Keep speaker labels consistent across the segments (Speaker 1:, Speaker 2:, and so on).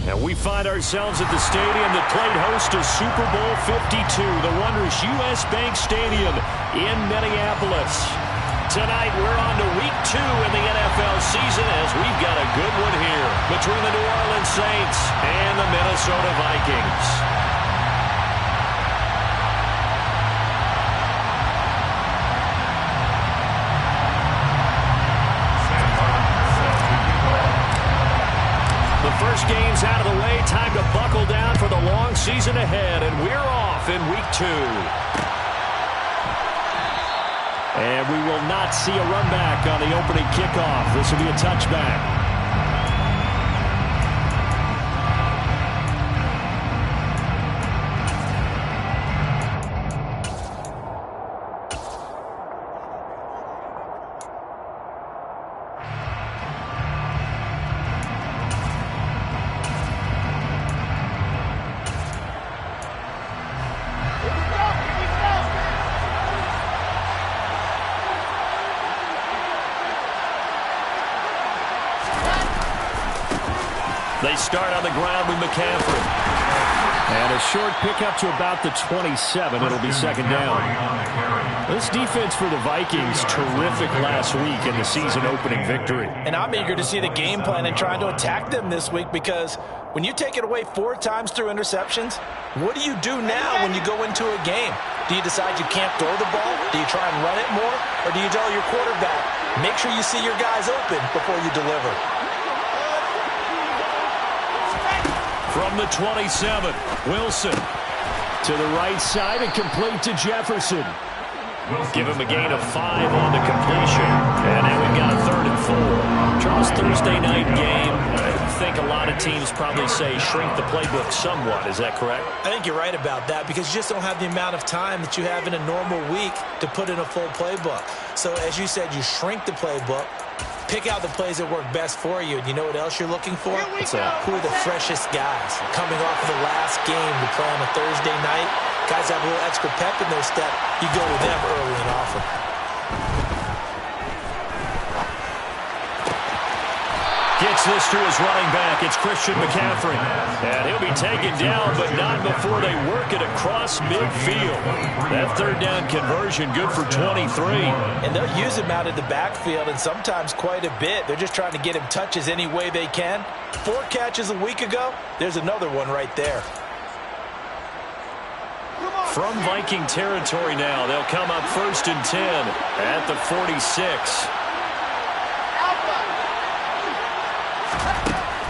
Speaker 1: And we find ourselves at the stadium that played host to Super Bowl 52, the wondrous U.S. Bank Stadium in Minneapolis. Tonight, we're on to week 2 in the NFL season as we've got a good one here between the New Orleans Saints and the Minnesota Vikings. First game's out of the way. Time to buckle down for the long season ahead, and we're off in week 2. And we will not see a run back on the opening kickoff. This will be a touchback. They start on the ground with McCaffrey. And a short pickup to about the 27. It'll be second down. This defense for the Vikings, terrific last week in the season-opening victory.
Speaker 2: And I'm eager to see the game plan and trying to attack them this week, because when you take it away 4 times through interceptions, what do you do now when you go into a game? Do you decide you can't throw the ball? Do you try and run it more? Or do you tell your quarterback, make sure you see your guys open before you deliver?
Speaker 1: From the 27, Wilson to the right side and complete to Jefferson. Give him a gain of 5 on the completion. And now we've got a 3rd and 4. Charles, Thursday night game. I think a lot of teams probably say shrink the playbook somewhat. Is that correct?
Speaker 2: I think you're right about that, because you just don't have the amount of time that you have in a normal week to put in a full playbook. So as you said, you shrink the playbook. Pick out the plays that work best for you. And you know what else you're looking for? Who are the freshest guys coming off of the last game to play on a Thursday night? Guys have a little extra pep in their step. You go with them early and often.
Speaker 1: Gets this to his running back. It's Christian McCaffrey. And he'll be taken down, but not before they work it across midfield. That 3rd down conversion good for 23.
Speaker 2: And they'll use him out of the backfield, and sometimes quite a bit. They're just trying to get him touches any way they can. 4 catches a week ago. There's another one right there.
Speaker 1: From Viking territory now, they'll come up 1st and 10 at the 46.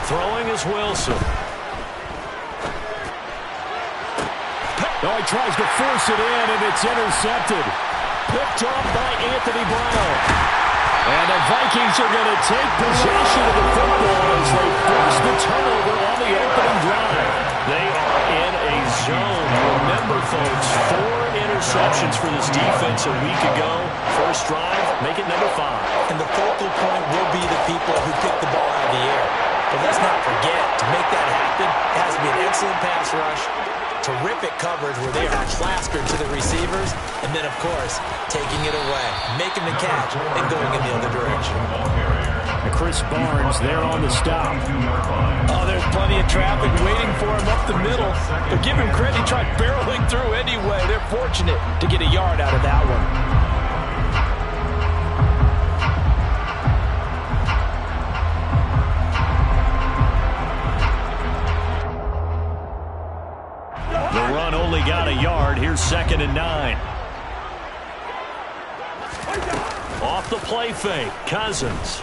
Speaker 1: Throwing is Wilson. Oh, he tries to force it in, and it's intercepted. Picked off by Anthony Brown. And the Vikings are going to take possession of the football as they force the turnover on the opening drive. They are in a zone. Remember, folks, 4 interceptions for this defense a week ago. First drive, make it number 5.
Speaker 2: And the focal point will be the people who pick the ball out of the air. But let's not forget, to make that happen, it has to be an excellent pass rush, terrific coverage where they are plastered to the receivers, and then, of course, taking it away, making the catch, and going in the other direction.
Speaker 1: And Chris Barnes there on the stop.
Speaker 2: Oh, there's plenty of traffic waiting for him up the middle. But give him credit, he tried barreling through anyway. They're fortunate to get a yard out of that one.
Speaker 1: The run only got a yard. Here's 2nd and 9. Off the play fake, Cousins.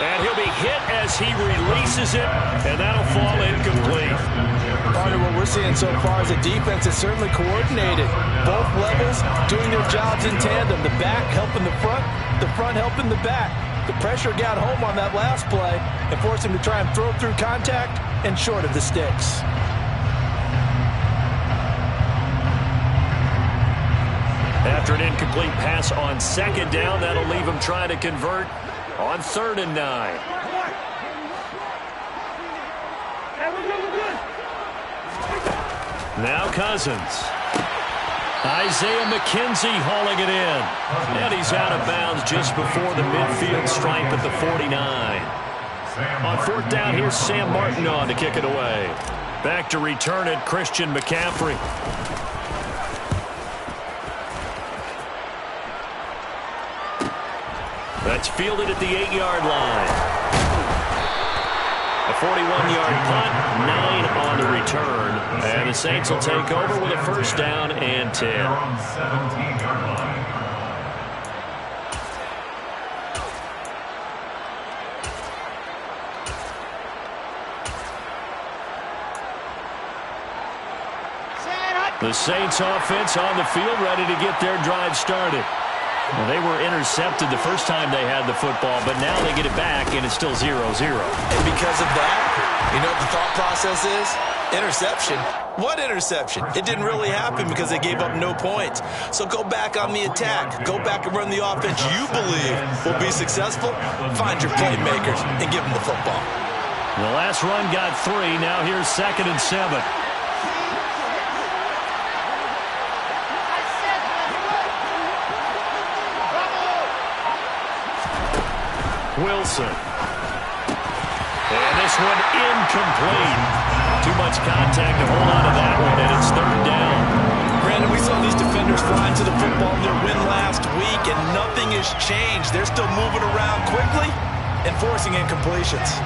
Speaker 1: And he'll be hit as he releases it, and that'll fall incomplete.
Speaker 2: Partner, what we're seeing so far is a defense that's certainly coordinated. Both levels doing their jobs in tandem. The back helping the front helping the back. The pressure got home on that last play and forced him to try and throw through contact and short of the sticks.
Speaker 1: After an incomplete pass on 2nd down, that'll leave him trying to convert on 3rd and 9. Now Cousins. Isaiah McKenzie hauling it in. And he's out of bounds just before the midfield stripe at the 49. On fourth down, here's Sam Martin on to kick it away. Back to return it, Christian McCaffrey. That's fielded at the 8-yard line. A 41-yard punt, 9 on the return. And the Saints will take over with a first down and 10. The Saints offense on the field, ready to get their drive started. Well, they were intercepted the first time they had the football, but now they get it back, and it's still 0-0.
Speaker 2: And because of that, you know what the thought process is? Interception. What interception? It didn't really happen because they gave up no points. So go back on the attack. Go back and run the offense you believe will be successful. Find your playmakers and give them the football.
Speaker 1: The last run got 3. Now here's 2nd and 7. Wilson. And this one incomplete. Too much contact to hold on to that one, and it's 3rd down.
Speaker 2: Brandon, we saw these defenders flying to the football in their win last week, and nothing has changed. They're still moving around quickly and forcing incompletions.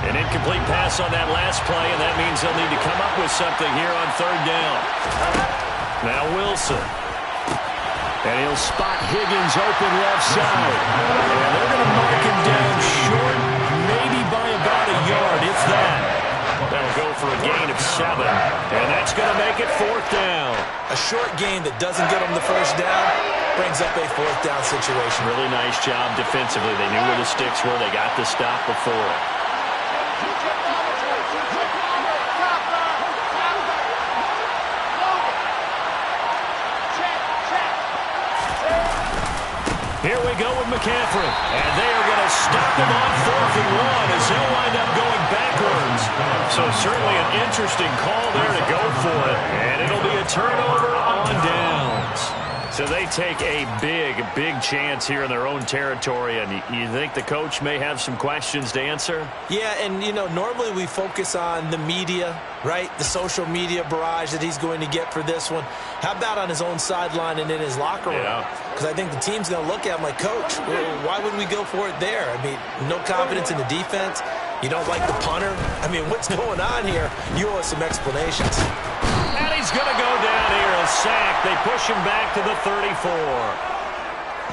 Speaker 1: An incomplete pass on that last play, and that means they'll need to come up with something here on 3rd down. Now Wilson. And he'll spot Higgins open left side. And they're going to mark him down short, maybe by about a yard, if that. That'll go for a gain of 7. And that's going to make it 4th down.
Speaker 2: A short gain that doesn't get them the first down brings up a 4th down situation.
Speaker 1: Really nice job defensively. They knew where the sticks were. They got the stop before. Here we go with McCaffrey. And they are going to stop him on 4th and 1 as he'll wind up going backwards. So certainly an interesting call there to go for it. And it'll be a turnover on downs. So they take a big chance here in their own territory. And you think the coach may have some questions to answer?
Speaker 2: Yeah, and, you know, normally we focus on the media, right? The social media barrage that he's going to get for this one. How about on his own sideline and in his locker room? Because I think the team's going to look at him like, Coach, why would we go for it there? I mean, no confidence in the defense. You don't like the punter. I mean, what's going on here? You owe us some explanations.
Speaker 1: And he's going to go down here, a sack. They push him back to the 34.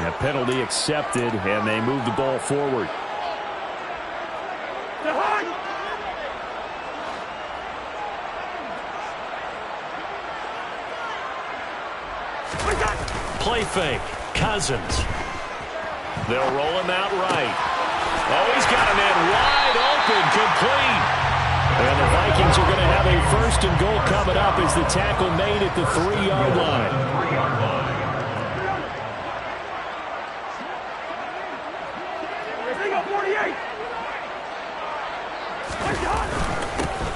Speaker 1: That penalty accepted, and they move the ball forward. Play fake. Cousins. They'll roll him out right. Oh, he's got a man wide open, complete. And the Vikings are going to have a 1st and goal coming up as the tackle made at the 3-yard line.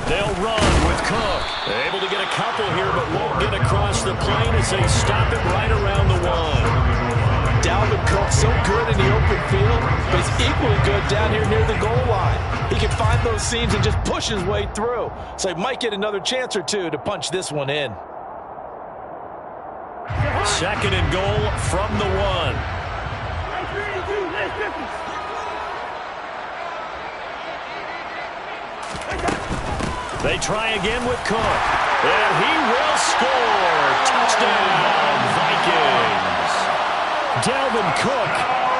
Speaker 1: They'll run with Cook. They're able to get a couple here, but won't get across the plane as they stop it right around the 1.
Speaker 2: Dalvin Cook, so good in the open field, but he's equally good down here near the goal line. He can find those seams and just push his way through. So he might get another chance or two to punch this one in.
Speaker 1: 2nd and goal from the 1. They try again with Cook. And he will score. Touchdown, Vikings. Dalvin Cook,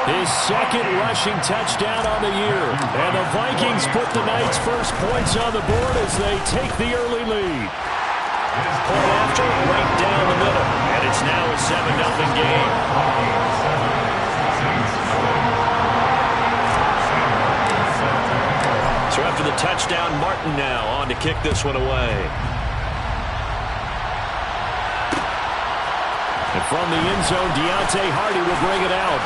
Speaker 1: his 2nd rushing touchdown on the year. And the Vikings put the night's first points on the board as they take the early lead. Point after, right down the middle. And it's now a 7-0 game. So after the touchdown, Martin now on to kick this one away. And from the end zone, Deontay Hardy will bring it out.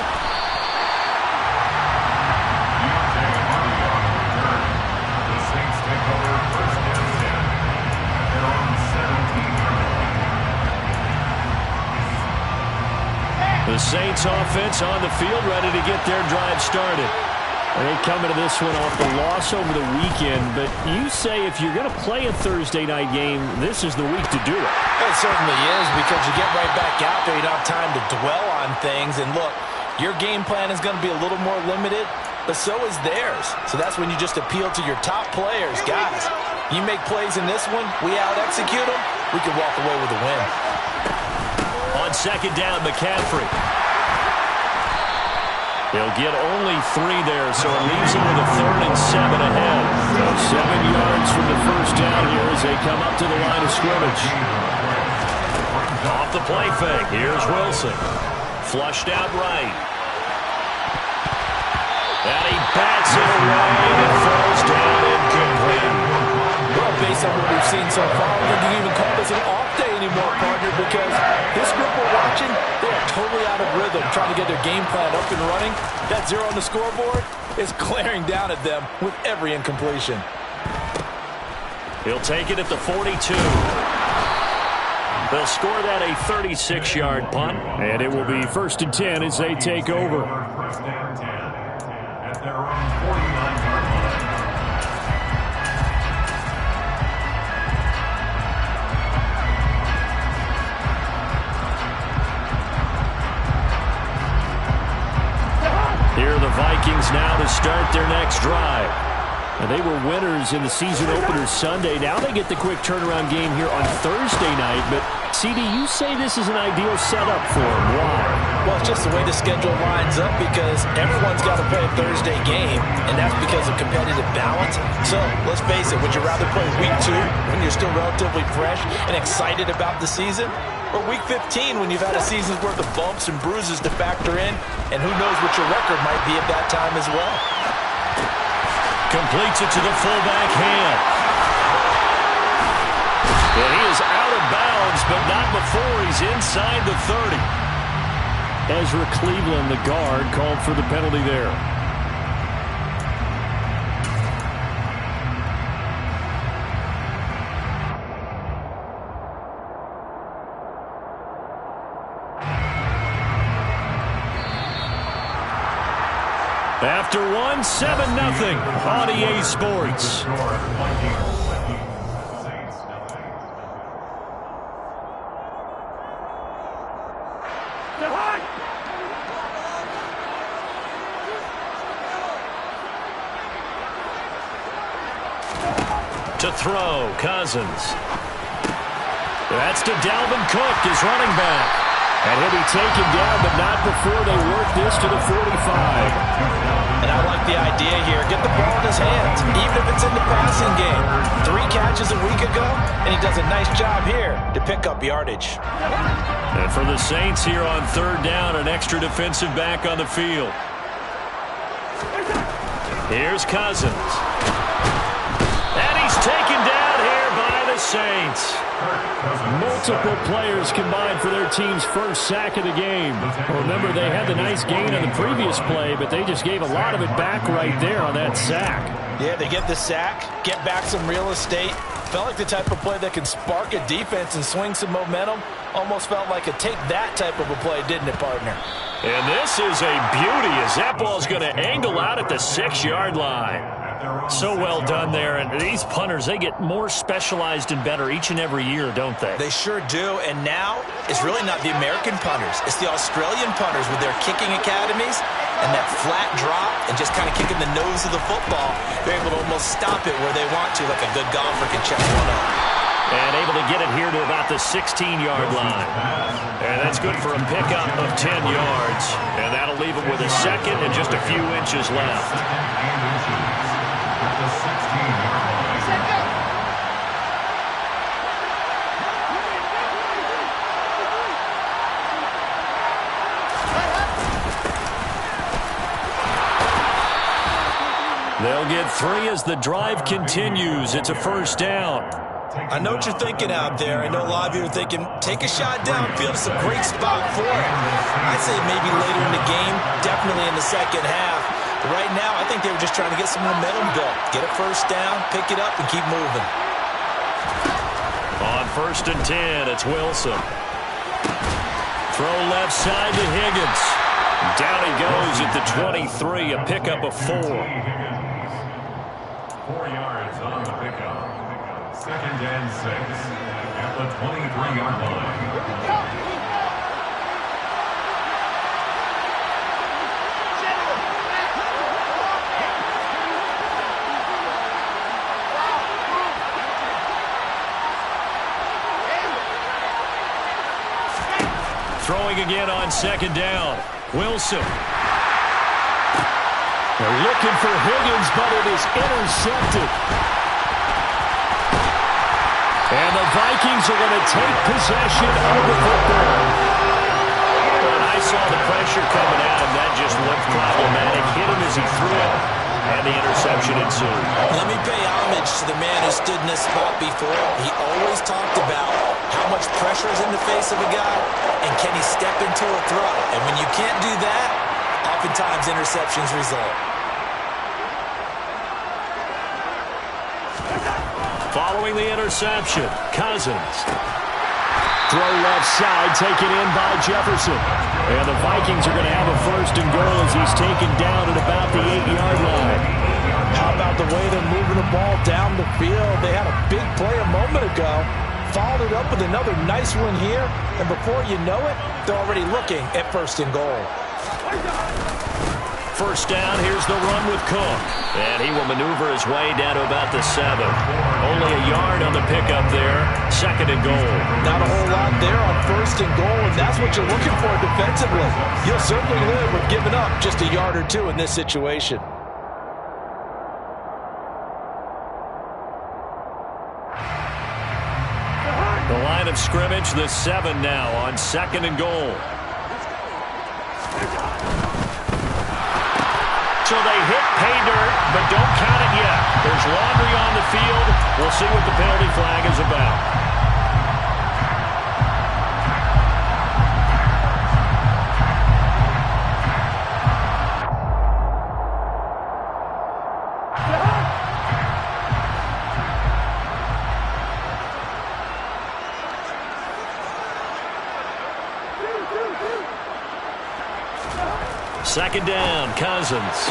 Speaker 1: Saints offense on the field, ready to get their drive started. They come into this one off the loss over the weekend, but you say if you're going to play a Thursday night game, this is the week to do it.
Speaker 2: It certainly is, because you get right back out there. You don't have time to dwell on things. And look, your game plan is going to be a little more limited, but so is theirs. So that's when you just appeal to your top players. Guys, you make plays in this one, we out-execute them, we can walk away with a win.
Speaker 1: On second down, McCaffrey. They'll get only 3 there, so it leaves them with a 3rd and 7 ahead. 7 yards from the first down here as they come up to the line of scrimmage. Off the play fake, here's Wilson. Flushed out right. And he bats it away and falls down incomplete.
Speaker 2: Well, based on what we've seen so far, I don't think you even call this an off day anymore, partner, because this group we're watching, they are totally out of rhythm, trying to get their game plan up and running. That 0 on the scoreboard is glaring down at them with every incompletion.
Speaker 1: He'll take it at the 42. They'll score that a 36-yard punt, and it will be 1st and 10 as they take over. Here are the Vikings now to start their next drive. And they were winners in the season opener Sunday. Now they get the quick turnaround game here on Thursday night. But, CD, you say this is an ideal setup for them. Why?
Speaker 2: Well, it's just the way the schedule lines up, because everyone's got to play a Thursday game, and that's because of competitive balance. So, let's face it, would you rather play week 2 when you're still relatively fresh and excited about the season? Or week 15 when you've had a season's worth of bumps and bruises to factor in, and who knows what your record might be at that time as well.
Speaker 1: Completes it to the fullback hand. And he is out of bounds, but not before he's inside the 30. Ezra Cleveland, the guard, called for the penalty there. After 1, 7-0 on EA Sports. To throw, Cousins. That's to Dalvin Cook, his running back. And he'll be taken down, but not before they work this to the 45.
Speaker 2: And I like the idea here. Get the ball in his hands, even if it's in the passing game. 3 catches a week ago, and he does a nice job here to pick up yardage.
Speaker 1: And for the Saints here on 3rd down, an extra defensive back on the field. Here's Cousins. And he's taken down here by the Saints. Multiple players combined for their team's first sack of the game. Remember, they had the nice gain on the previous play, but they just gave a lot of it back right there on that sack.
Speaker 2: Yeah, they get the sack, get back some real estate. Felt like the type of play that can spark a defense and swing some momentum. Almost felt like a take-that type of a play, didn't it, partner?
Speaker 1: And this is a beauty as that ball's going to angle out at the 6-yard line. So well done there, and these punters, they get more specialized and better each and every year, don't they?
Speaker 2: They sure do, and now it's really not the American punters. It's the Australian punters with their kicking academies and that flat drop and just kind of kicking the nose of the football. They're able to almost stop it where they want to, like a good golfer can check one up.
Speaker 1: And able to get it here to about the 16-yard line. And that's good for a pickup of 10 yards. And that'll leave them with a second and just a few inches left. They'll get 3 as the drive continues. It's a 1st down.
Speaker 2: I know what you're thinking out there. I know a lot of you are thinking, take a shot downfield. It's a great spot for it. I'd say maybe later in the game, definitely in the second half. But right now, I think they were just trying to get some momentum built. Get a 1st down, pick it up, and keep moving.
Speaker 1: On 1st and 10, it's Wilson. Throw left side to Higgins. Down he goes at the 23, a pickup of 4.
Speaker 3: 4 yards on the pickup. 2nd and 6 at the 23-yard line.
Speaker 1: Throwing again on 2nd down. Wilson. They're looking for Higgins, but it is intercepted. And the Vikings are going to take possession of the football. When I saw the pressure coming at him, that just looked problematic. Hit him as he threw it, and the interception ensued.
Speaker 2: Let me pay homage to the man who stood in this spot before. He always talked about how much pressure is in the face of a guy, and can he step into a throw? And when you can't do that, oftentimes interceptions result.
Speaker 1: Following the interception, Cousins. Throw left side, taken in by Jefferson. And the Vikings are going to have a 1st and goal as he's taken down at about the 8-yard line.
Speaker 2: How about the way they're moving the ball down the field? They had a big play a moment ago. Followed it up with another nice one here. And before you know it, they're already looking at 1st and goal.
Speaker 1: 1st down, here's the run with Cook. And he will maneuver his way down to about the 7. Only a yard on the pickup there. 2nd and goal.
Speaker 2: Not a whole lot there on 1st and goal, and that's what you're looking for defensively. You'll certainly live with giving up just a yard or 2 in this situation.
Speaker 1: The line of scrimmage, the 7 now on 2nd and goal. So they hit pay dirt, but don't count it yet. There's laundry on the field. We'll see what the penalty flag is about. Second down, Cousins.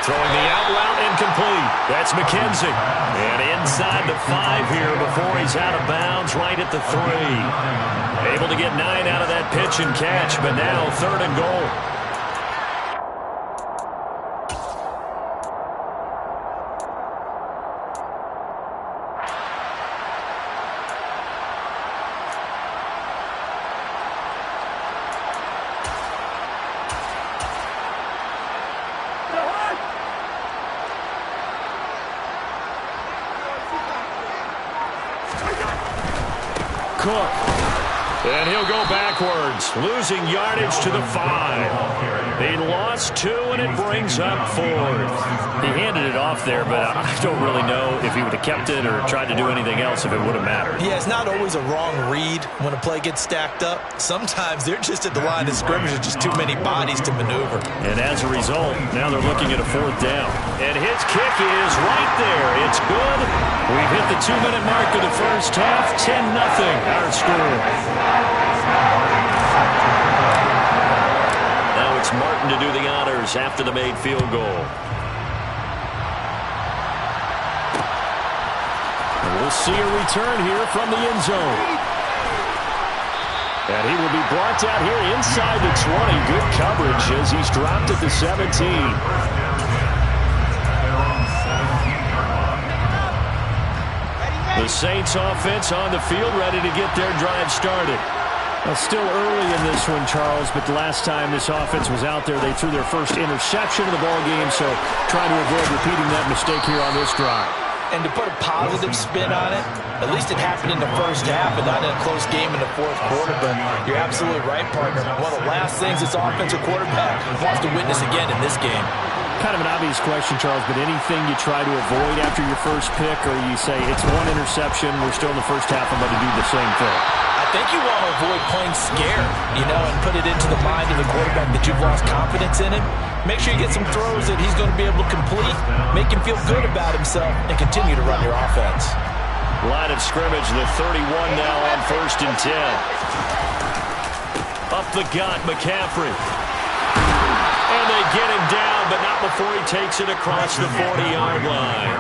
Speaker 1: Throwing the out route incomplete. That's McKenzie. And inside the 5 here before he's out of bounds right at the 3. Able to get 9 out of that pitch and catch, but now 3rd and goal. Cook. And he'll go backwards, losing yardage to the 5. He lost 2, and it brings up 4th. He handed it off there, but I don't really know if he would have kept it or tried to do anything else if it would have mattered.
Speaker 2: Yeah, it's not always a wrong read when a play gets stacked up. Sometimes they're just at the line of scrimmage with just too many bodies to maneuver.
Speaker 1: And as a result, now they're looking at a 4th down. And his kick is right there. It's good. We've hit the 2-minute mark of the first half. 10-0 our score. Now it's Martin to do the honors after the made field goal. And we'll see a return here from the end zone. And he will be brought down here inside the 20. Good coverage as he's dropped at the 17. The Saints offense on the field ready to get their drive started. Well, still early in this one, Charles, but the last time this offense was out there, they threw their first interception of the ball game, so trying to avoid repeating that mistake here on this drive.
Speaker 2: And to put a positive spin on it, at least it happened in the first half and not in a close game in the 4th quarter, but you're absolutely right, partner. One of the last things this offensive quarterback wants to witness again in this game.
Speaker 1: Kind of an obvious question, Charles, but anything you try to avoid after your first pick, or you say it's 1 interception, we're still in the first half, I'm going to do the same thing?
Speaker 2: I think you want to avoid playing scared, and put it into the mind of the quarterback that you've lost confidence in him. Make sure you get some throws that he's going to be able to complete, make him feel good about himself, and continue to run your offense. Line of scrimmage, the 31 now on 1st and 10.
Speaker 1: Up the gut, McCaffrey. And they get him down, but not before he takes it across the 40-yard line.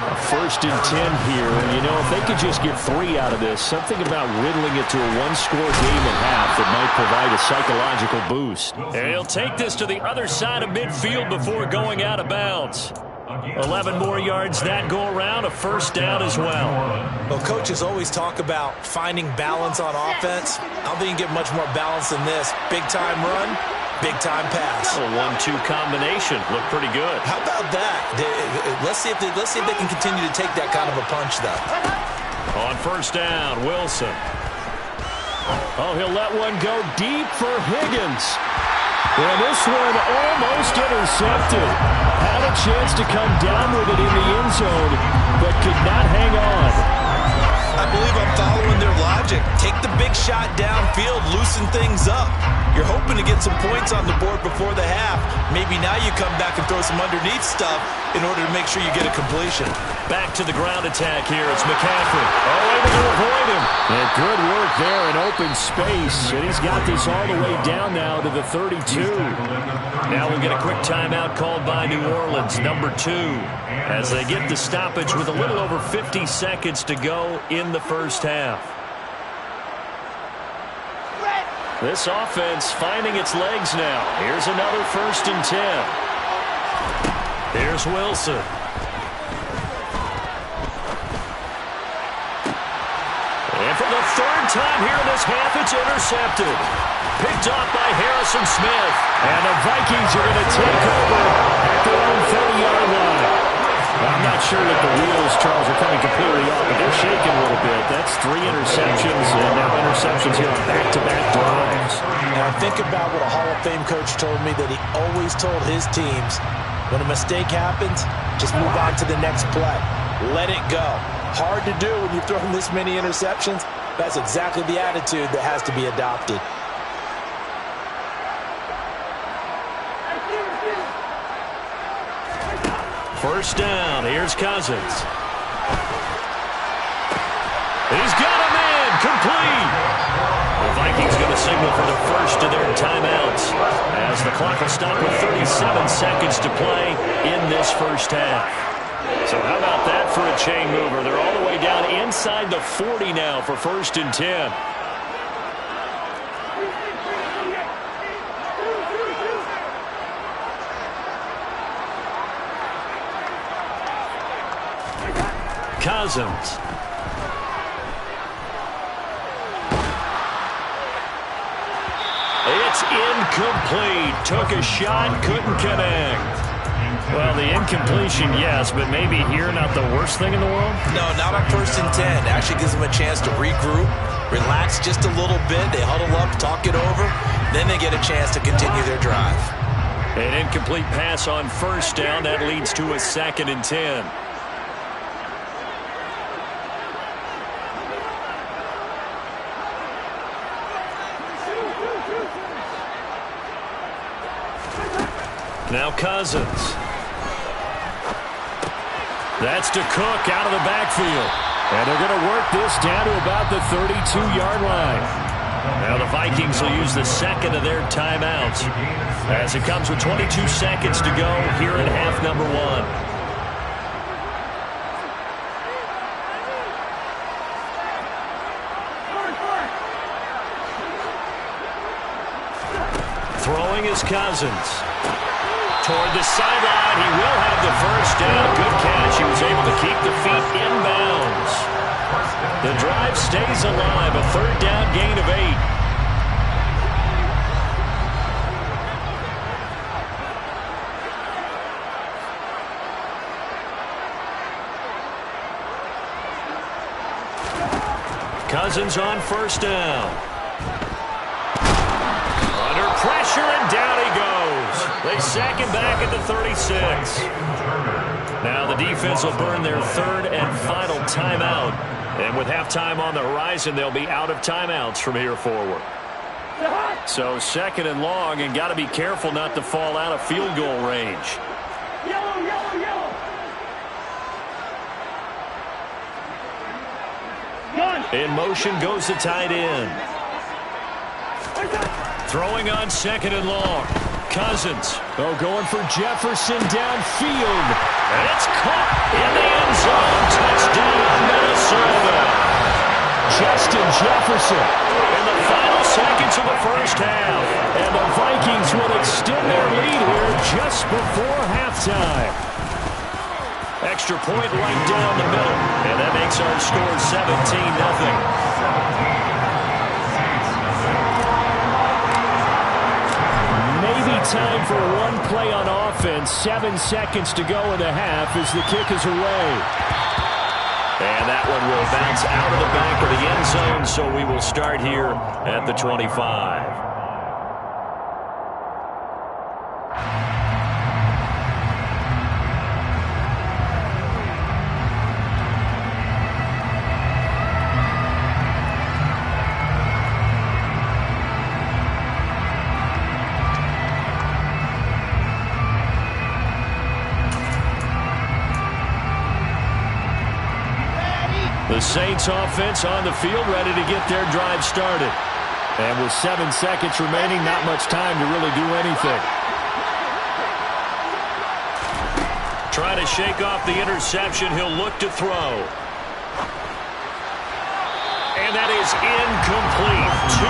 Speaker 1: A 1st and 10 here. You know, if they could just get 3 out of this, something about whittling it to a one-score game at half that might provide a psychological boost. And he'll take this to the other side of midfield before going out of bounds. 11 more yards that go around, a 1st down as well.
Speaker 2: Well, coaches always talk about finding balance on offense. I don't think you can get much more balance than this. Big-time run, big-time pass.
Speaker 1: A 1-2 combination. Looked pretty good.
Speaker 2: How about that? Let's see if they can continue to take that kind of a punch, though.
Speaker 1: On 1st down, Wilson. Oh, he'll let one go deep for Higgins. And this one almost intercepted. Had a chance to come down with it in the end zone, but could not hang on.
Speaker 2: I believe I'm following their logic. Take the big shot downfield, loosen things up. You're hoping to get some points on the board before the half. Maybe now you come back and throw some underneath stuff in order to make sure you get a completion.
Speaker 1: Back to the ground attack here. It's McCaffrey. Oh, able to avoid him. And good work there in open space. And he's got this all the way down now to the 32. Now we'll get a quick timeout called by New Orleans, number 2, as they get the stoppage with a little over 50 seconds to go in the 1st half. This offense finding its legs now. Here's another 1st and 10. Here's Wilson. And for the 3rd time here in this half, it's intercepted. Picked off by Harrison Smith. And the Vikings are going to take over at their own 30-yard line. I'm not sure that the wheels, Charles, are coming completely off, but they're shaking a little bit. That's 3 interceptions, and now interceptions here on back-to-back drives.
Speaker 2: Now think about what a Hall of Fame coach told me, that he always told his teams, when a mistake happens, just move on to the next play. Let it go. Hard to do when you've thrown this many interceptions. That's exactly the attitude that has to be adopted.
Speaker 1: First down, here's Cousins. He's got him in, complete. The Vikings going to signal for the first of their timeouts as the clock will stop with 37 seconds to play in this 1st half. So how about that for a chain mover? They're all the way down inside the 40 now for 1st and 10. Cousins. It's incomplete. Took a shot, couldn't connect. Well, the incompletion, yes, but maybe here not the worst thing in the world?
Speaker 2: No, not on 1st and 10. Actually gives them a chance to regroup, relax just a little bit. They huddle up, talk it over. Then they get a chance to continue their drive.
Speaker 1: An incomplete pass on 1st down. That leads to a 2nd and 10. Now Cousins. That's to Cook out of the backfield. And they're going to work this down to about the 32-yard line. Now the Vikings will use the 2nd of their timeouts as it comes with 22 seconds to go here in half number 1. Throwing is Cousins. Toward the sideline, he will have the 1st down. Good catch. He was able to keep the feet inbounds. The drive stays alive. A 3rd down gain of 8. Cousins on 1st down. Under pressure, and down he goes. They sack him back at the 36. Now the defense will burn their 3rd and final timeout. And with halftime on the horizon, they'll be out of timeouts from here forward. So 2nd and long, and got to be careful not to fall out of field goal range.
Speaker 4: Yellow, yellow, yellow.
Speaker 1: In motion goes the tight end. Throwing on 2nd and long. Cousins. Oh, going for Jefferson downfield. And it's caught in the end zone. Touchdown, Minnesota. Justin Jefferson in the final seconds of the first half. And the Vikings will extend their lead here just before halftime. Extra point right down the middle. And that makes our score 17-0. Time for one play on offense. 7 seconds to go in the half as the kick is away. And that one will bounce out of the back of the end zone, so we will start here at the 25. The Saints offense on the field, ready to get their drive started. And with 7 seconds remaining, not much time to really do anything. Trying to shake off the interception. He'll look to throw. And that is incomplete. 2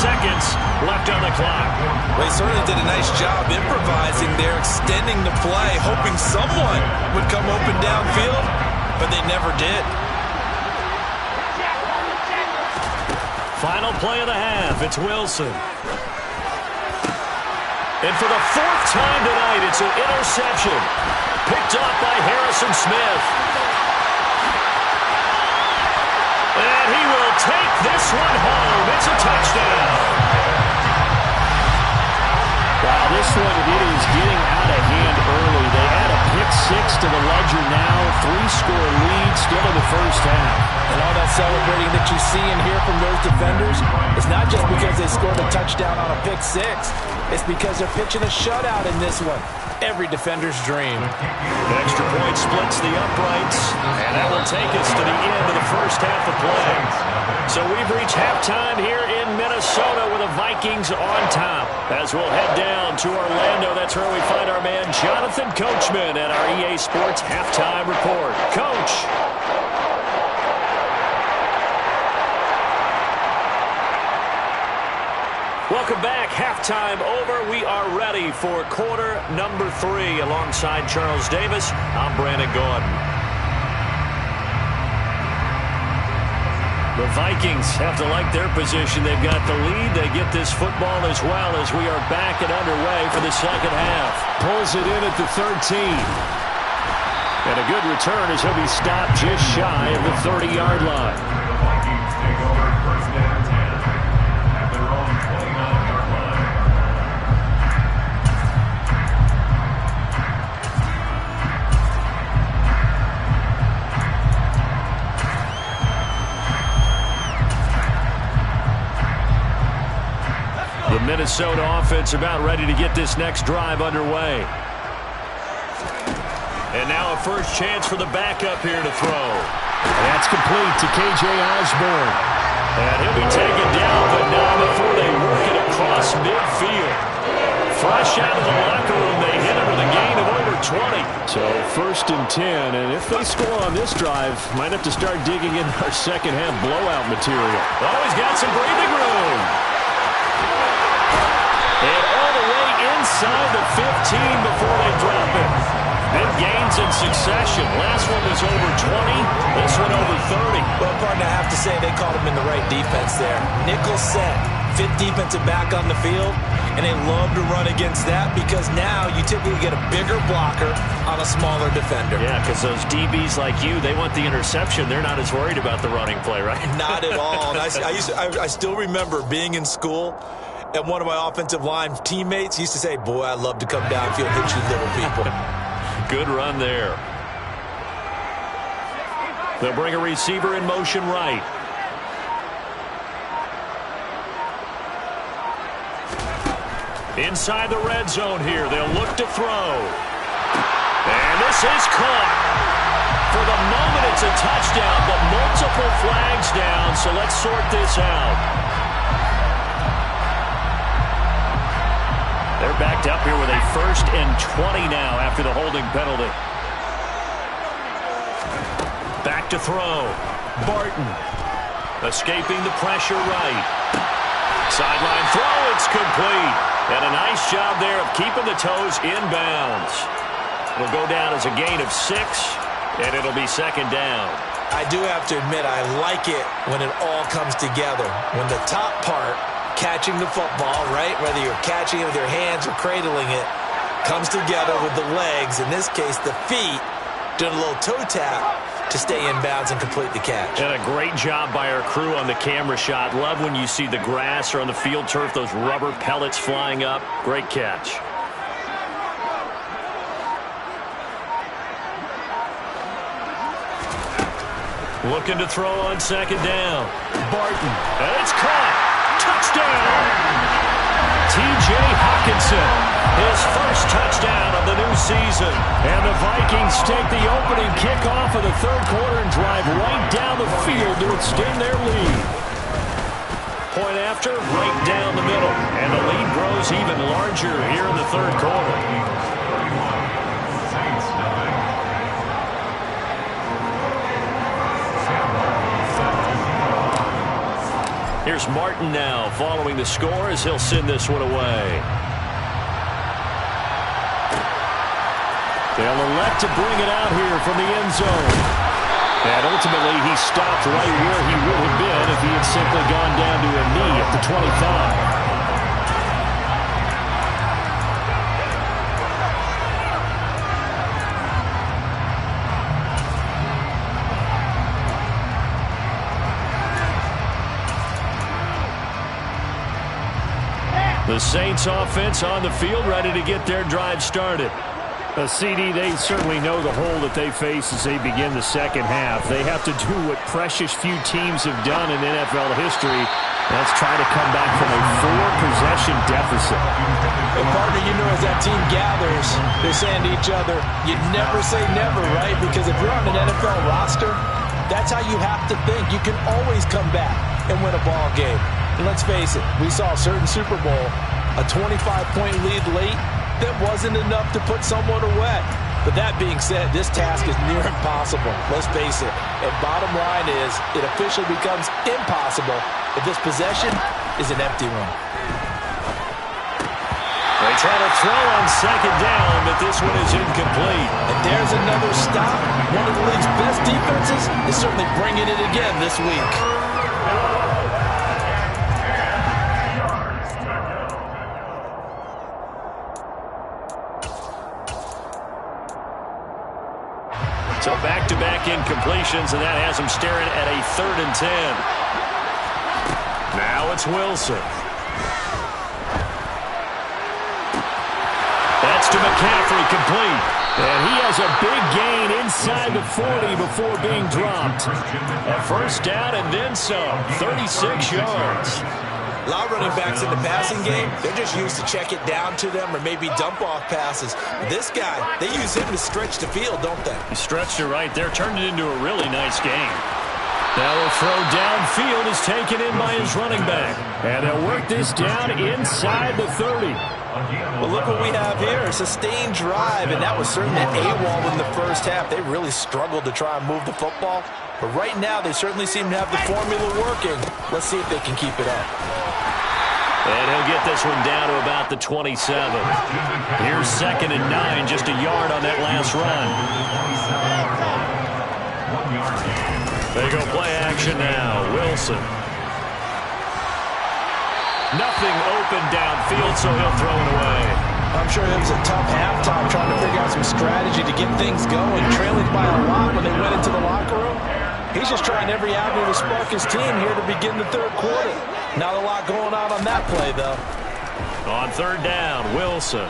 Speaker 1: seconds left on the clock.
Speaker 2: Well, he certainly did a nice job improvising there, extending the play, hoping someone would come open downfield, but they never did.
Speaker 1: Final play of the half, it's Wilson. And for the 4th time tonight, it's an interception. Picked up by Harrison Smith. And he will take this one home. It's a touchdown. Wow, this one, it is getting out of hand early. They add a pick 6 to the ledger now. 3-score lead still in the first half.
Speaker 2: And all that celebrating that you see and hear from those defenders is not just because they scored a touchdown on a pick 6. It's because they're pitching a shutout in this one. Every defender's dream.
Speaker 1: Extra point splits the uprights, and that will take us to the end of the first half of play. So we've reached halftime here in Minnesota with the Vikings on top. As we'll head down to Orlando, that's where we find our man Jonathan Coachman at our EA Sports Halftime Report. Coach. Welcome back. Halftime over. We are ready for quarter number 3. Alongside Charles Davis, I'm Brandon Gordon. The Vikings have to like their position. They've got the lead. They get this football as well as we are back and underway for the second half. Pulls it in at the 13. And a good return as he'll be stopped just shy of the 30-yard line.
Speaker 3: Vikings take over first down 10 at their own 29-yard line.
Speaker 1: The Minnesota offense about ready to get this next drive underway. And now a first chance for the backup here to throw. And that's complete to K.J. Osborne. And he'll be taken down, but not before they work it across midfield. Fresh out of the locker room, they hit him with a gain of over 20. So first and 10, and if they score on this drive, might have to start digging in our second half blowout material. Oh, he's got some breathing room. And all the way inside the 15 before they drop it. Big gains in succession. Last one was over 20. This one over 30.
Speaker 2: Well, partner, I have to say they caught him in the right defense there. Nickel set. 5th defensive back on the field. And they love to run against that because now you typically get a bigger blocker on a smaller defender.
Speaker 1: Yeah, because those DBs like you, they want the interception. They're not as worried about the running play, right?
Speaker 2: Not at all. And I still remember being in school, and one of my offensive line teammates used to say, boy, I love to come downfield, hit you little people.
Speaker 1: Good run there. They'll bring a receiver in motion right. Inside the red zone here. They'll look to throw. And this is caught. For the moment, it's a touchdown, but multiple flags down, so let's sort this out. They're backed up here with a 1st and 20 now after the holding penalty. Back to throw. Barton. Escaping the pressure right. Sideline throw, it's complete. And a nice job there of keeping the toes inbounds. It'll go down as a gain of 6, and it'll be 2nd down.
Speaker 2: I do have to admit, I like it when it all comes together. When the top part, catching the football, right, whether you're catching it with your hands or cradling it, comes together with the legs, in this case the feet, doing a little toe tap to stay in bounds and complete the catch.
Speaker 1: And a great job by our crew on the camera shot. Love when you see the grass or on the field turf, those rubber pellets flying up. Great catch. Looking to throw on 2nd down. Barton. And it's caught. Touchdown. T.J. Hawkinson. His first touchdown of the new season. And the Vikings take the opening kickoff of the 3rd quarter and drive right down the field to extend their lead. Point after, right down the middle. And the lead grows even larger here in the 3rd quarter. Here's Martin now following the score as he'll send this one away. They'll elect to bring it out here from the end zone. And ultimately he stopped right where he would have been if he had simply gone down to a knee at the 25. The Saints offense on the field, ready to get their drive started. CD, they certainly know the hole that they face as they begin the 2nd half. They have to do what precious few teams have done in NFL history. That's try to come back from a 4-possession deficit.
Speaker 2: And partner, you know, as that team gathers, they're saying to each other, you never say never, right? Because if you're on an NFL roster, that's how you have to think. You can always come back and win a ball game. And let's face it, we saw a certain Super Bowl, a 25-point lead late, that wasn't enough to put someone away. But that being said, this task is near impossible. Let's face it. And bottom line is, it officially becomes impossible if this possession is an empty one.
Speaker 1: They try to throw on 2nd down, but this one is incomplete.
Speaker 2: And there's another stop. One of the league's best defenses is certainly bringing it again this week.
Speaker 1: So back-to-back incompletions, and that has him staring at a 3rd and 10. Now it's Wilson. That's to McCaffrey, complete. And he has a big gain inside the 40 before being dropped. A 1st down and then some, 36 yards.
Speaker 2: A lot of running backs in the passing game, they're just used to check it down to them or maybe dump-off passes. This guy, they use him to stretch the field, don't they?
Speaker 1: He stretched it right there, turned it into a really nice game. Now the throw downfield is taken in by his running back. And they'll work this down inside the 30.
Speaker 2: Well, look what we have here, a sustained drive, and that was certainly an AWOL in the 1st half. They really struggled to try and move the football. But right now, they certainly seem to have the formula working. Let's see if they can keep it up.
Speaker 1: And he'll get this one down to about the 27. Here's 2nd and 9, just a yard on that last run. They go play action now. Wilson. Nothing open downfield, so he'll throw it away.
Speaker 2: I'm sure it was a tough halftime trying to figure out some strategy to get things going, trailing by a lot when they went into the locker room. He's just trying every avenue to spark his team here to begin the 3rd quarter. Not a lot going on that play, though.
Speaker 1: On 3rd down, Wilson.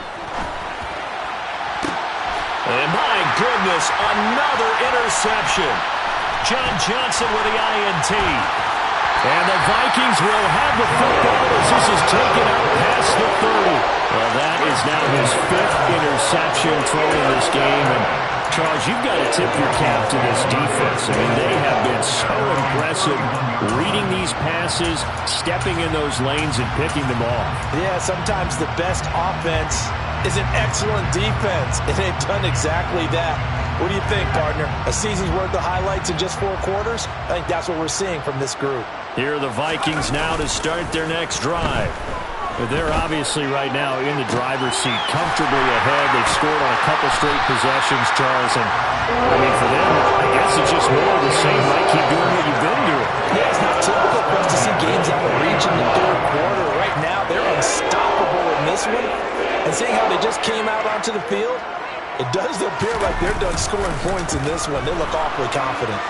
Speaker 1: And my goodness, another interception. John Johnson with the INT. And the Vikings will have the football as this is taken out past the 30. Well, that is now his 5th interception thrown in this game. And Charles, you've got to tip your cap to this defense. I mean, they have been so impressive reading these passes, stepping in those lanes, and picking them off.
Speaker 2: Yeah, sometimes the best offense is an excellent defense, and they've done exactly that. What do you think, partner? A season's worth of highlights in just 4 quarters? I think that's what we're seeing from this group.
Speaker 1: Here are the Vikings now to start their next drive. They're obviously right now in the driver's seat, comfortably ahead. They've scored on a couple straight possessions, Charles. And, I mean, for them, I guess it's just more of the same, right? Keep doing what you've been doing.
Speaker 2: Yeah, it's not typical for us to see games out of reach in the 3rd quarter. Right now, they're unstoppable in this one. And seeing how they just came out onto the field, it does appear like they're done scoring points in this one. They look awfully confident.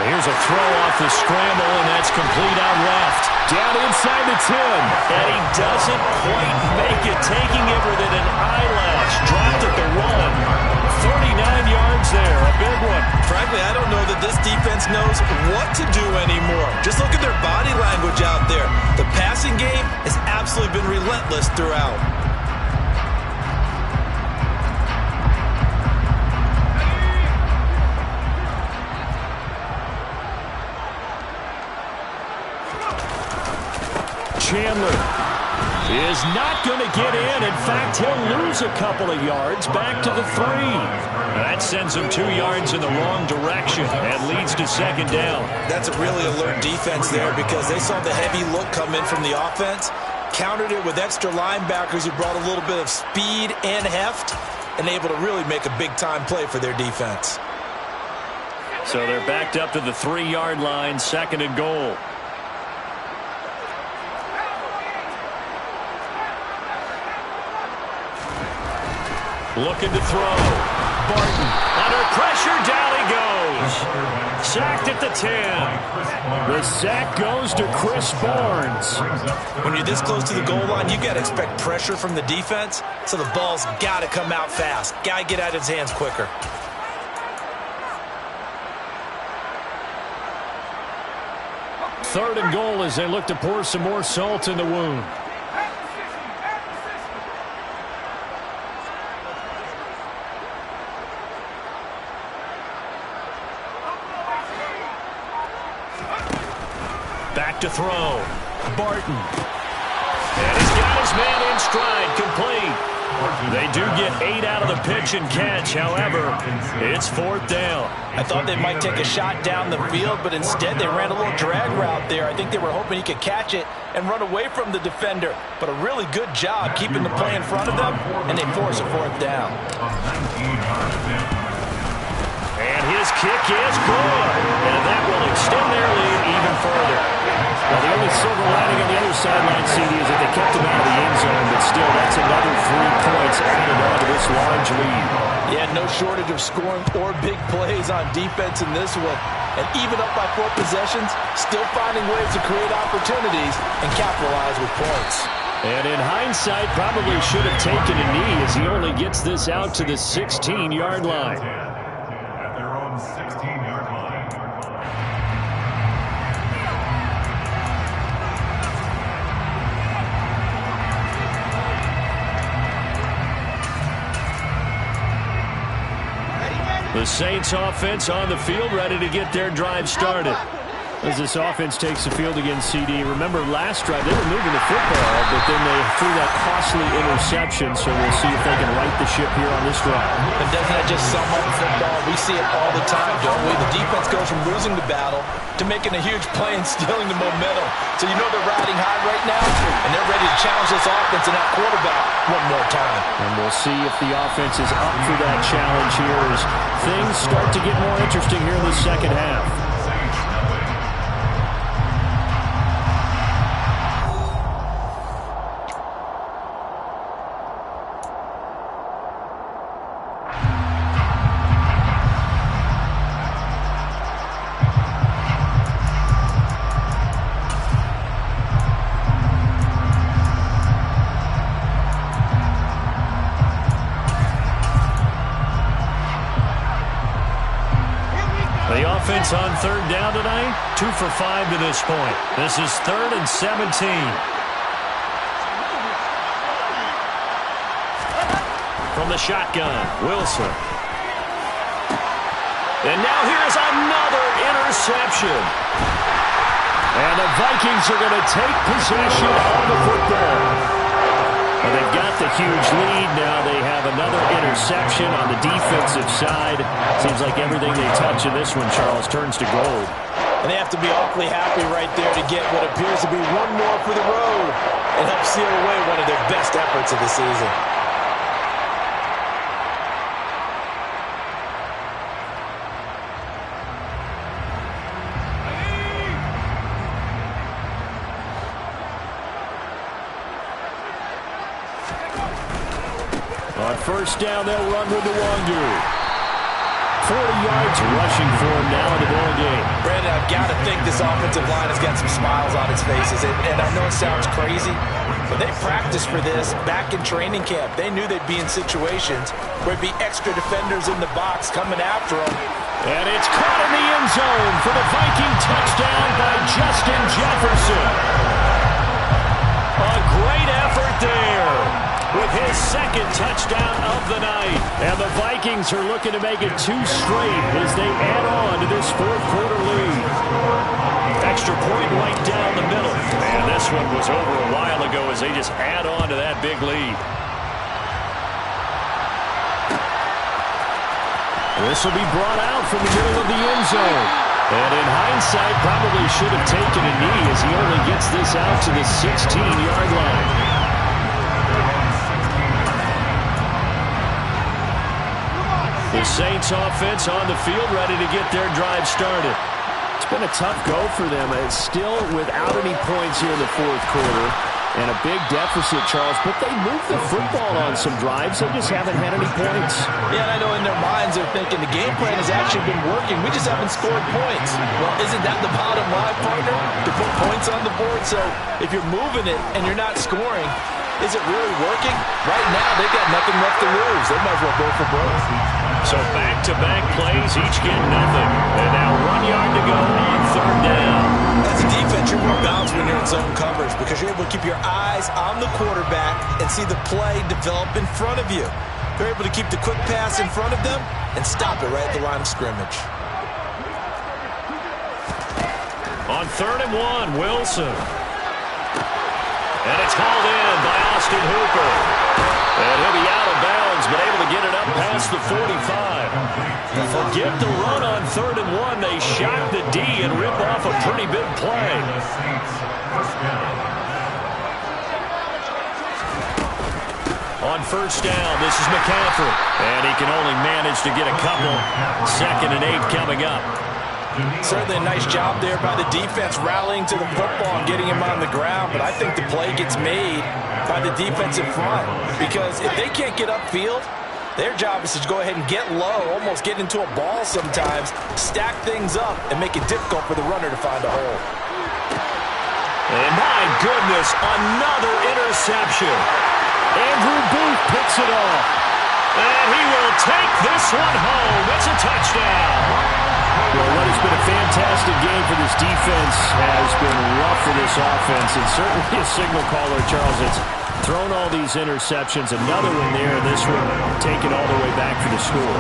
Speaker 1: Here's a throw off the scramble, and that's complete out left. Down inside the 10. And he doesn't quite make it, taking it within an eyelash. Dropped at the 1. 39 yards there, a big one.
Speaker 2: Frankly, I don't know that this defense knows what to do anymore. Just look at their body language out there. The passing game has absolutely been relentless throughout.
Speaker 1: Chandler is not going to get in. In fact, he'll lose a couple of yards back to the 3. That sends him 2 yards in the wrong direction and leads to 2nd down.
Speaker 2: That's a really alert defense there because they saw the heavy look come in from the offense, countered it with extra linebackers who brought a little bit of speed and heft, and able to really make a big-time play for their defense.
Speaker 1: So they're backed up to the 3-yard line, 2nd and goal. Looking to throw. Barton under pressure. Down he goes. Sacked at the 10. The sack goes to Chris Barnes.
Speaker 2: When you're this close to the goal line, you've got to expect pressure from the defense, so the ball's got to come out fast. Got to get out of his hands quicker.
Speaker 1: Third and goal as they look to pour some more salt in the wound. Back to throw. Barton. And he's got his man in stride, complete. They do get 8 out of the pitch and catch. However, it's 4th down.
Speaker 2: I thought they might take a shot down the field, but instead they ran a little drag route there. I think they were hoping he could catch it and run away from the defender. But a really good job keeping the play in front of them, and they force a 4th down.
Speaker 1: And his kick is good. And that will extend their lead even further. Well, the only silver lining on the other sideline, CD, is that they kept him out of the end zone, but still, that's another 3 points added on to this large lead.
Speaker 2: Yeah, no shortage of scoring or big plays on defense in this one. And even up by 4 possessions, still finding ways to create opportunities and capitalize with points.
Speaker 1: And in hindsight, probably should have taken a knee as he only gets this out to the 16-yard line.
Speaker 3: At their own 16-yard line.
Speaker 1: The Saints offense on the field, ready to get their drive started. As this offense takes the field against CD. Remember last drive, they were moving the football, but then they threw that costly interception, so we'll see if they can right the ship here on this drive.
Speaker 2: But doesn't that just sum up football? We see it all the time, don't we? The defense goes from losing the battle to making a huge play and stealing the momentum. So you know they're riding high right now, and they're ready to challenge this offense and that quarterback one more time.
Speaker 1: And we'll see if the offense is up for that challenge here as things start to get more interesting here in the second half. On third down tonight, 2 for 5 to this point. This is 3rd and 17. from the shotgun. Wilson. And now here's another interception. And the Vikings are going to take possession of the football. And they've got the huge lead. Now they have another interception on the defensive side. Seems like everything they touch in this one, Charles, turns to gold.
Speaker 2: And they have to be awfully happy right there to get what appears to be one more for the road and help seal away one of their best efforts of the season.
Speaker 1: On first down, they'll run with the Wandu. 40 yards rushing for him now in the ball game.
Speaker 2: Brandon, I've got to think this offensive line has got some smiles on its faces. And I know it sounds crazy, but they practiced for this back in training camp. They knew they'd be in situations where there'd be extra defenders in the box coming after them.
Speaker 1: And it's caught in the end zone for the Viking touchdown by Justin Jefferson. A great effort there with his second touchdown of the night. And the Vikings are looking to make it 2 straight as they add on to this fourth quarter lead. Extra point right down the middle. And this one was over a while ago as they just add on to that big lead. This will be brought out from the middle of the end zone. And in hindsight, probably should have taken a knee as he only gets this out to the 16-yard line. The Saints offense on the field ready to get their drive started. It's been a tough go for them. It's still without any points here in the fourth quarter. And a big deficit, Charles. But they moved the football on some drives. They just haven't had any points.
Speaker 2: Yeah, and I know in their minds they're thinking the game plan has actually been working. We just haven't scored points. Well, isn't that the bottom line, partner? To put points on the board. So if you're moving it and you're not scoring, is it really working? Right now, they've got nothing left to lose. They might as well go for broke.
Speaker 1: So back-to-back plays, each get nothing. And now 1 yard to go on third down.
Speaker 2: As a defense, you're more balanced when you're in zone coverage because you're able to keep your eyes on the quarterback and see the play develop in front of you. They're able to keep the quick pass in front of them and stop it right at the line of scrimmage.
Speaker 1: On 3rd and 1, Wilson. And it's hauled in by Austin Hooper. And he'll be out of bounds, but able to get it up past the 45. Forget the run on 3rd and 1. They shock the D and rip off a pretty big play. On first down, this is McCaffrey. And he can only manage to get a couple. 2nd and 8 coming up.
Speaker 2: Certainly a nice job there by the defense rallying to the football and getting him on the ground, but I think the play gets made by the defensive front because if they can't get upfield, their job is to go ahead and get low, almost get into a ball sometimes, stack things up, and make it difficult for the runner to find a hole.
Speaker 1: And my goodness, another interception. Andrew Booth picks it off. And he will take this one home. It's a touchdown. Well, what has been a fantastic game for this defense has been rough for this offense, and certainly a signal caller, Charles, that's thrown all these interceptions. Another one there, and this one taken all the way back for the score.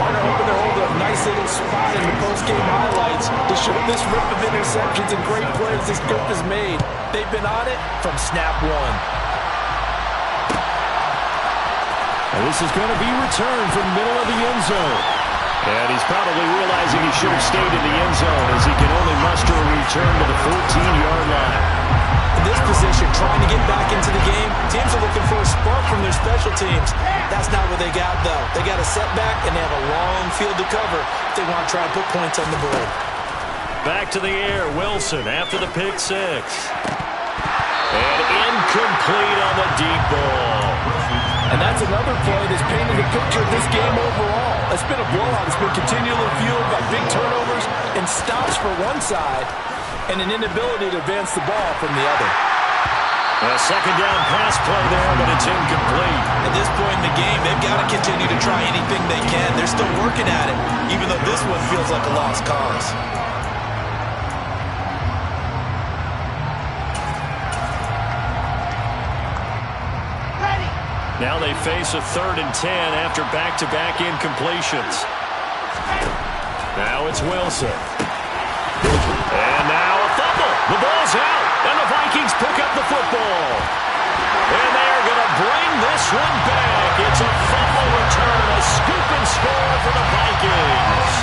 Speaker 2: Partner hoping to hold a nice little spot in the post-game highlights to show this rip of interceptions and great plays this group has made. They've been on it from snap one.
Speaker 1: And this is going to be returned from the middle of the end zone. And he's probably realizing he should have stayed in the end zone as he can only muster a return to the 14-yard line.
Speaker 2: In this position, trying to get back into the game, teams are looking for a spark from their special teams. That's not what they got, though. They got a setback, and they have a long field to cover if they want to try and put points on the board.
Speaker 1: Back to the air, Wilson after the pick six. And incomplete on the deep ball.
Speaker 2: And that's another play that's painted the picture of this game overall. It's been a blowout. It's been continually fueled by big turnovers and stops for one side and an inability to advance the ball from the other.
Speaker 1: A second down pass play there, but it's incomplete.
Speaker 2: At this point in the game, they've got to continue to try anything they can. They're still working at it, even though this one feels like a lost cause.
Speaker 1: Now they face a 3rd and 10 after back-to-back incompletions. Now it's Wilson. And now a fumble. The ball's out, and the Vikings pick up the football. And they're going to bring this one back. It's a fumble return, a scoop and score for the Vikings.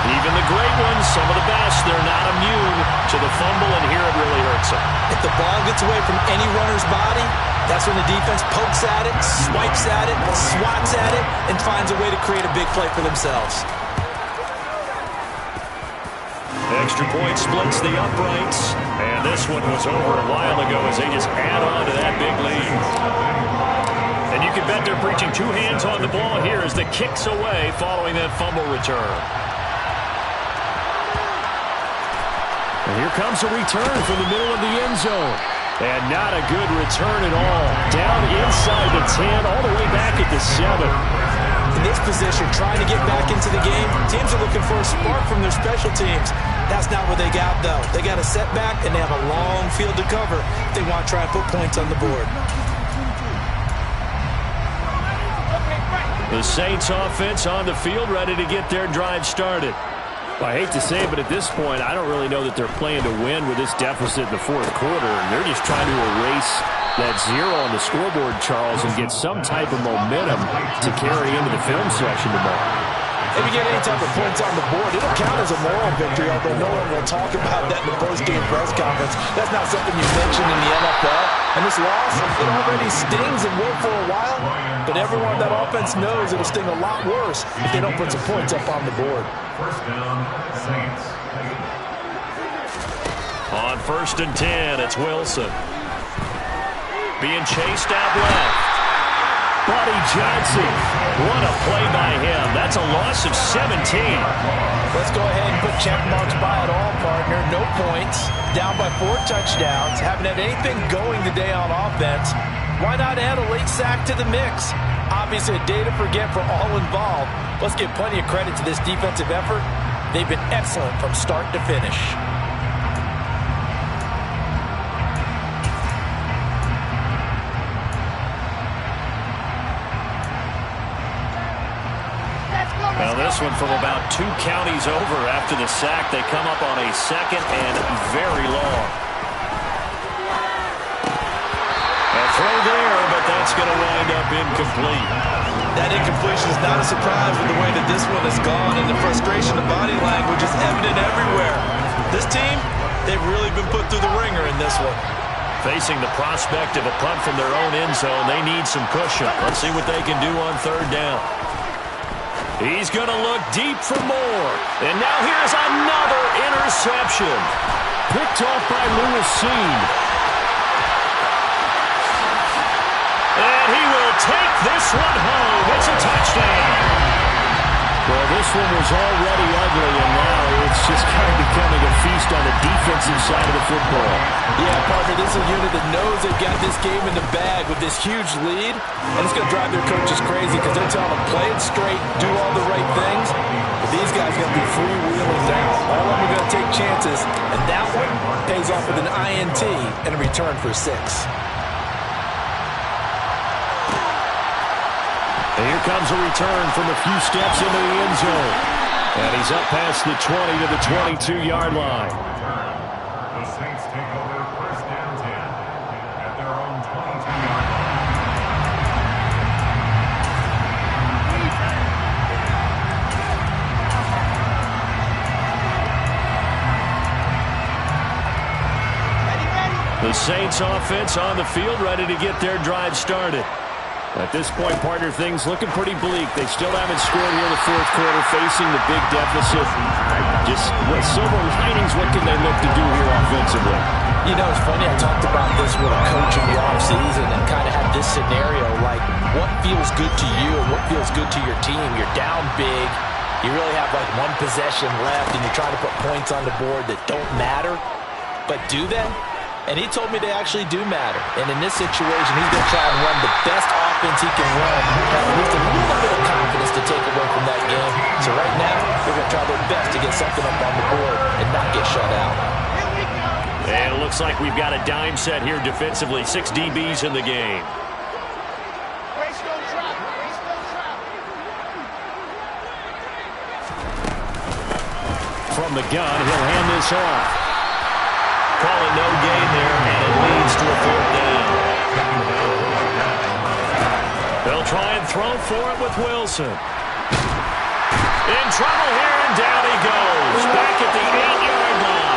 Speaker 1: Even the great ones, some of the best, they're not immune to the fumble, and here it really hurts them.
Speaker 2: If the ball gets away from any runner's body, that's when the defense pokes at it, swipes at it, swats at it, and finds a way to create a big play for themselves.
Speaker 1: Extra point splits the uprights, and this one was over a while ago as they just add on to that big lead. And you can bet they're preaching 2 hands on the ball here as the kick's away following that fumble return. And here comes a return from the middle of the end zone. And not a good return at all. Down inside the 10, all the way back at the 7.
Speaker 2: In this position, trying to get back into the game, teams are looking for a spark from their special teams. That's not what they got, though. They got a setback, and they have a long field to cover if they want to try and put points on the board.
Speaker 1: The Saints offense on the field, ready to get their drive started. I hate to say it, but at this point, I don't really know that they're playing to win with this deficit in the 4th quarter. And they're just trying to erase that 0 on the scoreboard, Charles, and get some type of momentum to carry into the film section tomorrow.
Speaker 2: If you get any type of points on the board, it'll count as a moral victory, although no one will talk about that in the post-game press conference. That's not something you mention in the NFL. And this loss, it already stings and will for a while, but everyone on that offense knows it'll sting a lot worse if they don't put some points up on the board.
Speaker 3: First down, Saints.
Speaker 1: On 1st and 10, it's Wilson. Being chased out left. Buddy Johnson. What a play by him. That's a loss of 17.
Speaker 2: Let's go ahead and put check marks by it all, partner. No points. Down by 4 touchdowns. Haven't had anything going today on offense. Why not add a late sack to the mix? Obviously a day to forget for all involved. Let's give plenty of credit to this defensive effort. They've been excellent from start to finish.
Speaker 1: Now this one from about 2 counties over after the sack. They come up on a 2nd and very long. A throw there, but that's going to wind up incomplete.
Speaker 2: That incompletion is not a surprise with the way that this one has gone, and the frustration of body language is evident everywhere. This team, they've really been put through the ringer in this one.
Speaker 1: Facing the prospect of a punt from their own end zone, they need some cushion. Let's see what they can do on 3rd down. He's going to look deep for more. And now here's another interception. Picked off by Lewis Seen. And he will take this one home. It's a touchdown. Well, this one was already ugly, and now it's just kind of becoming a feast on the defensive side of the football.
Speaker 2: Yeah, partner, this is a unit that knows they've got this game in the bag with this huge lead, and it's going to drive their coaches crazy because they're telling them play it straight, do all the right things, but these guys are going to be freewheeling down. All of them are going to take chances, and that one pays off with an INT and a return for 6.
Speaker 1: And here comes a return from a few steps into the end zone. And he's up past the 20 to the 22-yard line.
Speaker 3: The Saints take over 1st down 10 at their own 22-yard
Speaker 1: line. The Saints offense on the field, ready to get their drive started. At this point, partner, things looking pretty bleak. They still haven't scored here in the 4th quarter, facing the big deficit. Just with silver linings, what can they look to do here offensively?
Speaker 2: You know, it's funny, I talked about this with a coach in the offseason and kind of had this scenario, like what feels good to you and what feels good to your team. You're down big. You really have like 1 possession left, and you're trying to put points on the board that don't matter. But do they? And he told me they actually do matter. And in this situation, he's going to try and run the best offense he can run. Have at least a little bit of confidence to take away from that game. So right now, they're going to try their best to get something up on the board and not get shut out.
Speaker 1: And Looks like we've got a dime set here defensively. 6 DBs in the game. From the gun, he'll hand this off. Call it no gain there, and it leads to a 4th down. They'll try and throw for it with Wilson. In trouble here, and down he goes. Back at the 8-yard line.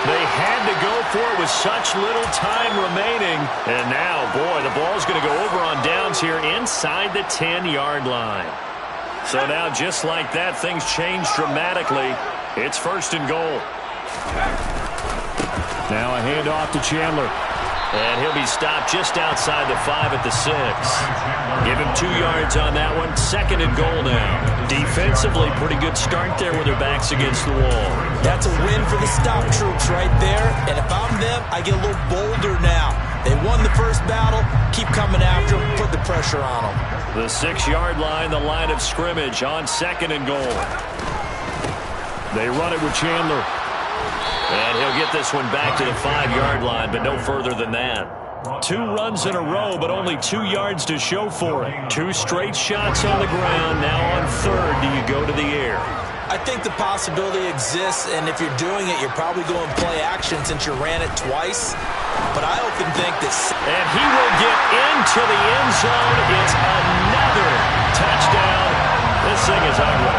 Speaker 1: They had to go for it with such little time remaining. And now, boy, the ball's going to go over on downs here inside the 10-yard line. So now, just like that, things change dramatically. It's 1st and goal. Now a handoff to Chandler. And he'll be stopped just outside the 5 at the 6. Give him 2 yards on that one. 2nd and goal now. Defensively, pretty good start there with their backs against the wall.
Speaker 2: That's a win for the stop troops right there. And if I'm them, I get a little bolder now. They won the first battle. Keep coming after them. Put the pressure on them.
Speaker 1: The 6-yard line, the line of scrimmage on 2nd and goal. They run it with Chandler. And he'll get this one back to the 5-yard line, but no further than that. 2 runs in a row, but only 2 yards to show for it. 2 straight shots on the ground. Now on 3rd, do you go to the air?
Speaker 2: I think the possibility exists, and if you're doing it, you're probably going play action since you ran it twice. But I often think that...
Speaker 1: And he will get into the end zone. It's another touchdown. This thing is ugly.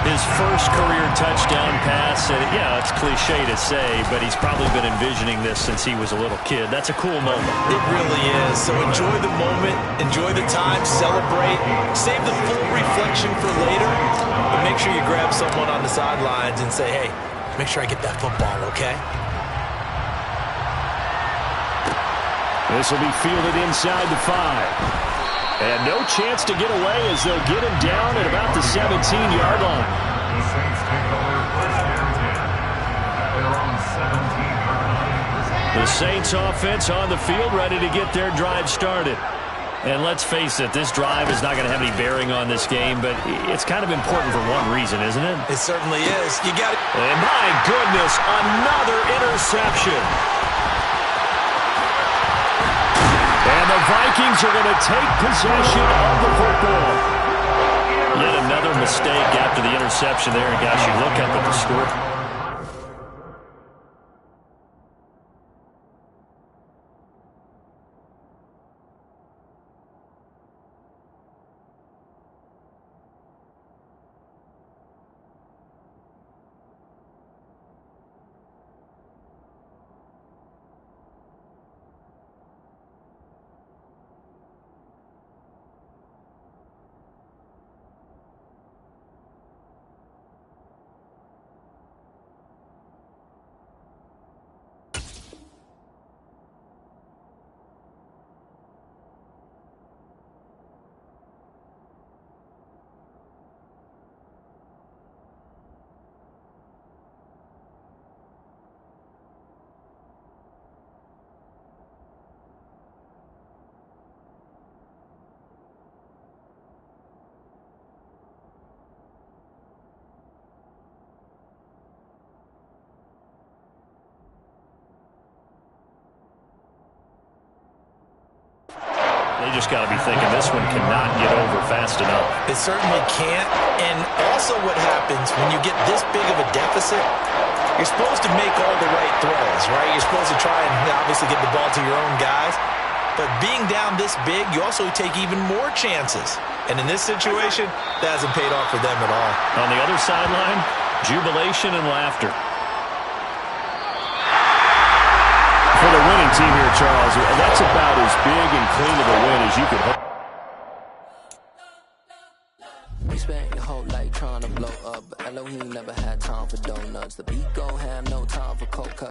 Speaker 1: His first career touchdown pass, and yeah, it's cliche to say, but he's probably been envisioning this since he was a little kid. That's a cool moment.
Speaker 2: It really is. So enjoy the moment, enjoy the time, celebrate, save the full reflection for later, but make sure you grab someone on the sidelines and say, hey, make sure I get that football, okay?
Speaker 1: This will be fielded inside the 5. And no chance to get away as they'll get him down at about the 17-yard line.
Speaker 3: The Saints take over 1st and 10. They're on 17-yard line.
Speaker 1: The Saints offense on the field ready to get their drive started. And let's face it, this drive is not going to have any bearing on this game, but it's kind of important for one reason, isn't it?
Speaker 2: It certainly is. You got it.
Speaker 1: And my goodness, another interception. And the Vikings are going to take possession of the football. Yet another mistake after the interception there. And gosh, you look up at the score. They just got to be thinking this one cannot get over fast enough.
Speaker 2: It certainly can't. And also what happens when you get this big of a deficit, you're supposed to make all the right throws, right? You're supposed to try and obviously get the ball to your own guys. But being down this big, you also take even more chances. And in this situation, that hasn't paid off for them at all.
Speaker 1: On the other sideline, jubilation and laughter. For the winning team here, Charles, that's about as big and clean of a win as you could hope.
Speaker 5: You spent your whole life trying to blow up, but Elohim never had time for donuts. The beat gon' have no time for cold cuts.